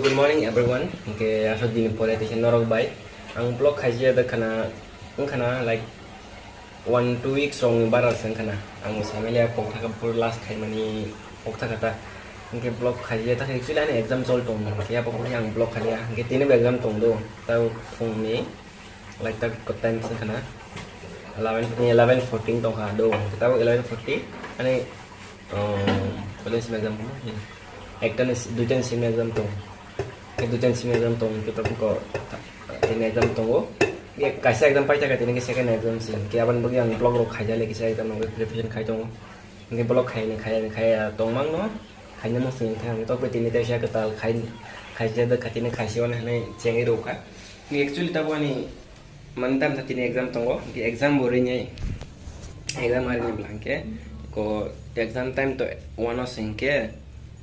So good morning everyone. Okay, after the politician norok by, ang blog kajiya da kana like 1-2 weeks wrong baral sang kana. Ang family pok thaka pur last kai mani pok thaka ta. Ang blog kajiya ta actually an exam sol tong. Kaya pok yang blog kaliya. Ang tine exam tong do. Tau phone ni like ta ko time sang kana. 11:14 tong ka do. Kita 11:40 ani college exam ko. Ekta dujan sim exam tong. Dujan sim exam tong kita ko tin exam tong go. Ye kaisa exam pai ta ka tin ke second exam sim. Ke aban bagi ang blog ro khai jale ke exam no preparation khai tong. Nge blog khai tong mang no. Khai na mo sim thang to pe tin te sha ka tal khai ja da khatin khai si wan ne cheng ro ka. Ni actually ta wani mantam ta tin exam tong go. Ki exam bore nyai. Exam ari ne blanke ko exam time to one of ke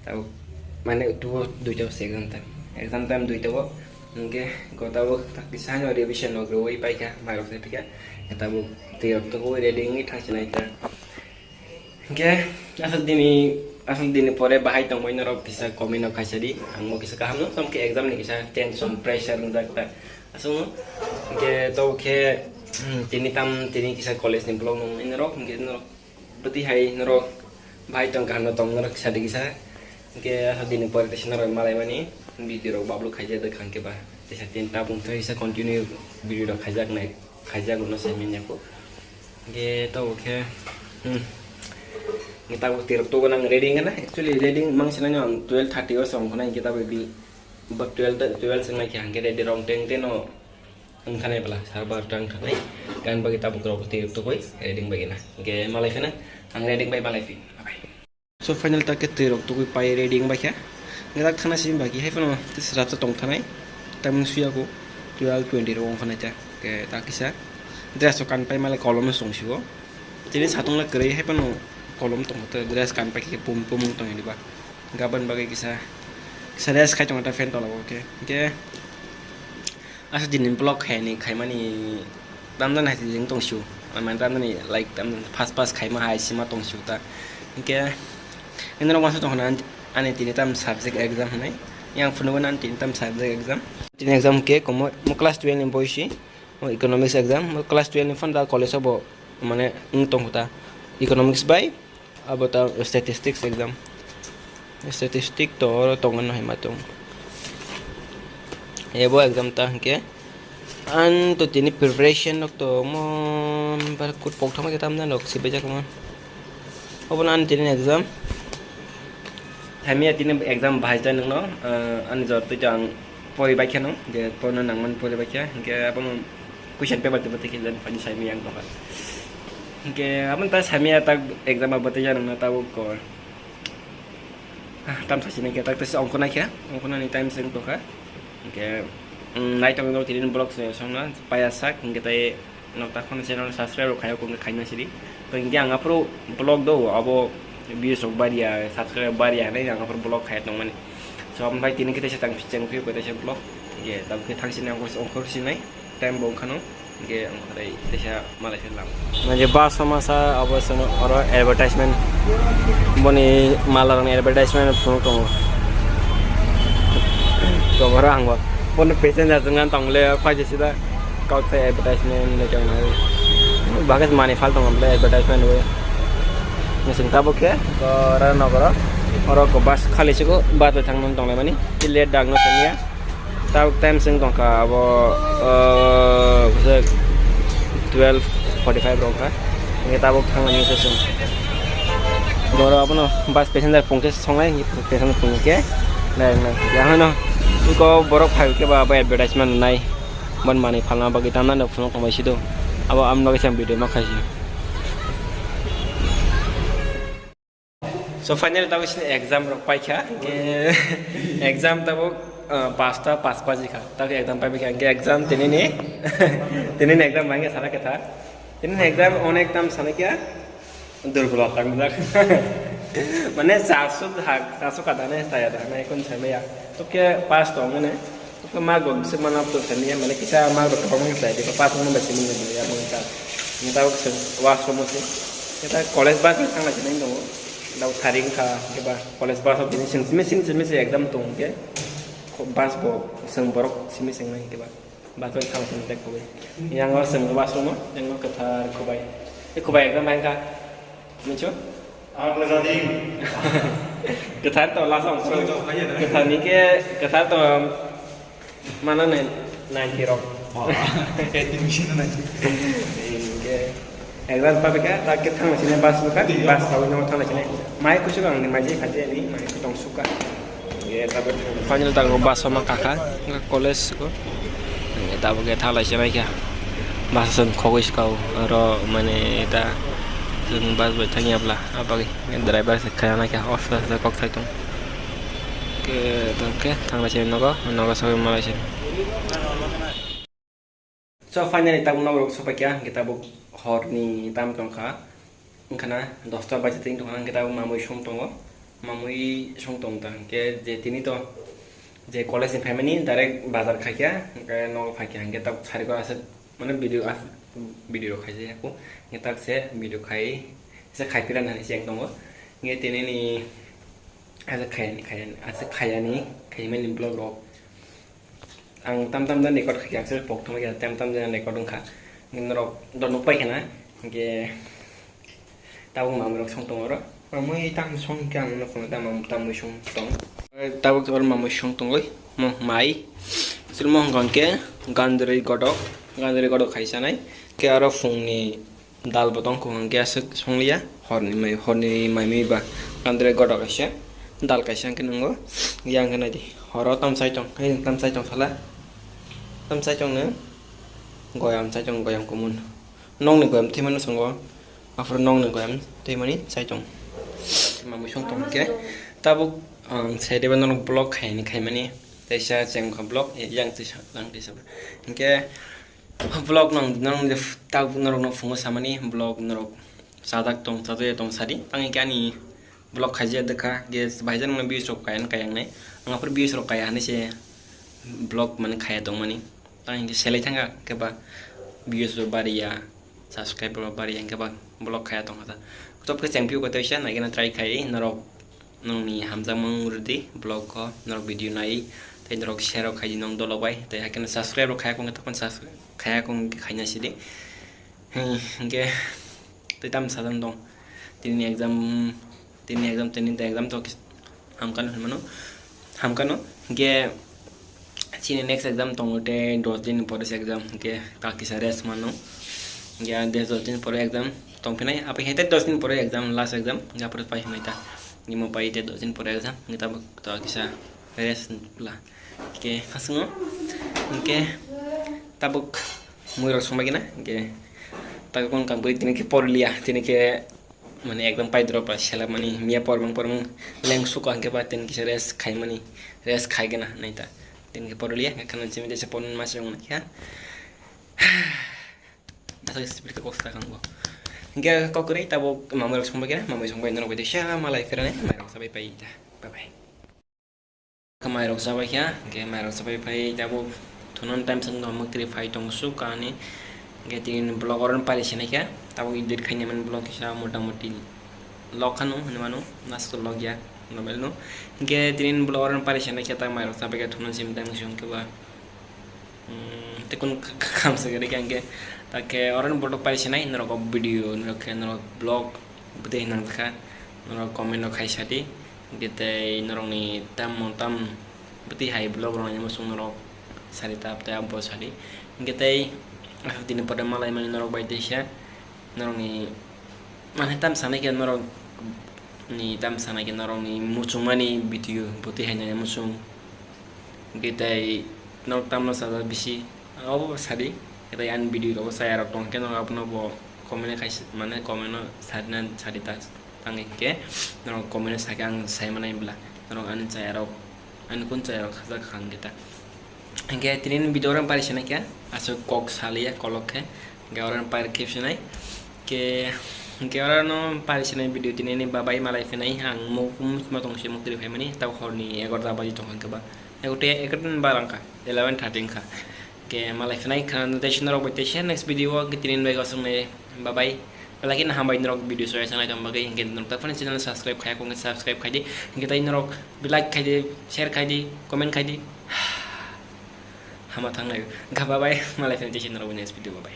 tau mana dua exam time dua jauh, okay, kau tahu tak kisah ni revision log roi pai ka, mai rok sepika, kita bu tiap tu kau reading ni thang cina itu, okay, asal dini pore bahai tong main rok kisah komen nak kasih di, angmo kisah kaham no, som ke exam ni kisah tension pressure ndak tak, asal no, okay, tahu ke tini kisah college ni belum no, ini rok, mungkin rok, berarti hai rok bahai tong kaham no tong rok kisah di kisah. Ke hadin politician ro malai mani video ro bablu khaja da khan ke ba tesa tin ta bung thai sa continue video ro khajak nai khajak no se minya ko ge to ke kita ko tir to nang reading na actually reading mang sina nyam 12:30 or song khona kita bi but 12 sing na kyang ke de rong teng te no ang thane bala sarbar tang thane kan bagi ta buk ro tir to koi reading bagi na ge malai khana ang reading bai malai fi. So final tak ketirok tu kui pai reading ba kya ngerak thana sim bagi hai pano tis rata tong thanai tam suya ko 12:20 rong khana cha ke ta kisa dress kan pai mala kolom song siwo tini satong la kre hai pano kolom tong ta dress kan pai ke pum tong ni ba gaban bagi kisa dress khai tong ta fan to la okay ke asa din block hai ni khai mani tam dan hai jing tong shu man tam ni like tam pas khai ma hai sima tong shu ta ke ini orang masuk tongkran ane tini tam subject exam ni yang penuh tini tam subject exam tini exam ke komo kelas 12 ni boisi economics exam kelas 12 ni fanda college abo mane tong ta economics by abo ta statistics exam statistic to tongan hai matong ebo exam ta ke an to tini preparation nok to mo bar kut pok thama ke tam na nok sibejak mo abo an tini exam Kami tini exam bahasa nung no, ane jor tu jang poli baca no, dia pona nang man poli baca, ke apa mo question paper tu betul kilan pani saya yang kau. Ke apa entah saya tak exam apa tu jangan nak tahu kau. Tam sasi ni kita tu seorang kena kira, orang kena ni time sering tu kan. Ke naik tong tong tini blog saya sana supaya sak kita nak tak kena channel subscribe kaya kau kaya nasi di. Kau ini anggap pro blog do, abo views of baria subscribe baria ni yang apa blog kait nong mana so am baik ini kita sedang bincang view kita sedang blog ya tapi kita sini yang kurs sini time bong kano ya ang hari kita malah film macam bahasa masa apa sana orang advertisement boni malah orang advertisement phone tong so orang apa pun passenger dengan tong le apa je sida kau saya advertisement macam mana bagus mana file tong le advertisement we Mesin tabuk ya, orang nogoro, orang ko bas kali sih batu thang nong tong lemani, lihat dang no senia, tabuk time sing tong ka abo 12:45 rong ka, ini tabuk thang ni sesung. Goro apa no, bas passenger pungke songai, passenger pungke, nah, jangan no, iko borok hai ke ba advertisement nai, ban mani falna bagi tanan no phone ko masih do, abo am lagi sam video makasih. So finally tahu sini exam rok pai kya exam tahu pasta jika tahu exam pai kya exam tini ni exam banyak sana kita tini exam on exam sana kya durgulak tang dak mana sasu kata ne saya dah mana ikut saya ya tu kya pas tu mana tu kya magog semana tu seni mana kita magog kamu saya di pas mana bersih ni ya mungkin tahu was promosi kita college bas sang lagi ni tu daw tharing ka ke ba college ba sab din sin exam tung ke bas bo seng borok simi seng nai ke ba bas bo thang sing tek kobai yang ngor seng bas lo yang ngor ketar kobai kobai ka main ka mencho Apa lagi? ketar to langsung ketar ni ke ketar to mana nih 90 rok Kayak di mesin nanti. একবার পাবে কা তাকে থামা ছিনে বাস Luka বাস তাও নমা থামা ছিনে মাই কুসু গাং ni maji khate ni mai ku tong suka ye tabe final tang go bas sama kakak ke college ko ye tabe ke thala sina kya bas sen khogis kau ro mane eta sen bas bai thangi apla apa ki driver se khaya na kya offer da kok thai tung ke thangla chen no go sabe mala chen so finally tabung no so pakya kita buk hor ni tam tong kha ngkana 10ta baje ting tong kita mamui song tongo mamui song tong tang ke je tini to je college ni family direct bazar khakya ke no phakya kita sari ko ase mane video khai je aku kita se video khai se khai piran hani seng tongo nge tini ni ase khai ni khai men blog ro ang tam dan record khakya se pok thong ya tam dan record dong kha ngrok don no pai kana ge tao mà mình xong tông đó mà mới tăng xong càng nó còn ta mà tăng mới xong tông tao có mà mới xong tông ấy mà máy xin mong còn cái gandri godok khai sa này cái ở phùng ni dal botong ko ang cái sức xong lia hòn ni mai mi ba gandri godok khai sa dal khai sa cái nngo yang cái này đi họ đó tam sai trong sala tam sai trong nữa goyam sai trong goyam kumun nong ni goyam thiman song go after nong ni goyam thimani sai trong mà mới xong tông cái ta buk sai de ban blog khai mani te sha cheng ko blog yang ti sha lang ti sa cái blog nong de ta nong phung sa mani blog nong sadak tong sari tang cái ni blog khai je dekha ge bhaijan na bi sok kayan kayang nai anga par bi sok kaya ni se blog man khai tong mani tang cái selai thanga ke ba views baria subscriber baria ke ba blog khai tong ata top ke champion ko tesha na gena try khai norok nong ni hamza mang urdi blog ko norok video nai te norok share khai nong dolo bai te haken subscribe khai ko ta kon subscribe khai ko khai na sidi ke te tam sadan dong tin exam to hamkano ge chini next exam tongote 10 din pore exam ke kaki sares mano ya 10 din pore exam tongpinai apa hete 10 din pore exam last exam ya pore pai maita ni mo pai te 10 din pore exam ngita to kisa res la ke hasungo ke tabuk muiro somagina ke takon kang boi tini ke porlia tini ke mane ekdam pai drop shala mani mia pormang leng suka ke baten ki res khai mani res khai gena naita tin ke porlia kan chimi de pon masong ya asa explica costa kan go nge ko kuri tabo mamai song bai no ko de sha malai ferane mai rok sabai pai bye bye kamai rok sabai ya nge mai rok sabai pai tabo thunon time sang no makri fai tong su kani getting blogger pare sine kya tabo idir khanya man blog sa motamoti lokhano hanmano nasto log ya nobel no ge tin blogger pare sine kya ta mai sabe ke thunon sim time shon ke ba te kun kam se gere ke ta ke oran boto pare sine no ko video no ke no blog bude nan kha no comment no khai sati gete no ni tam beti hai blog ro nyamo sung no sari tap ta ampo sari gete tini pada malai mani norok bai desha norok ni mana tam sana ke norok ni tam sana ke norok ni mucung mani video putih hanya mucung kita norok tam sana bisi oh sadi kita an video ko saya rok tong ke norok apno bo komen kai mana komen no sadna sadita tangi ke norok komen sakang saya mana ibla norok an saya rok an kun saya rok khazak khang kita Engke tinin video orang Paris na kya aso kok salia kolok ke engke orang Paris kif nai ke engke orang no Paris na video tinin ni babai malai finai ang mo matong si mukti fai mani tau horni egor da baji tong ke ba egote ekerten barangka 11:13 ka ke malai finai kan deshin ro bote next video ke tinin bai gosong ne babai lagi nah hambai nerok video saya sana jam bagai engke nerok ta channel subscribe kaya ko subscribe khai di engke tai nerok like khai di share khai di comment khai di हामा थांनो हायो ओंखाम बाबाय मालाय family चेनेलाव next video बाबाय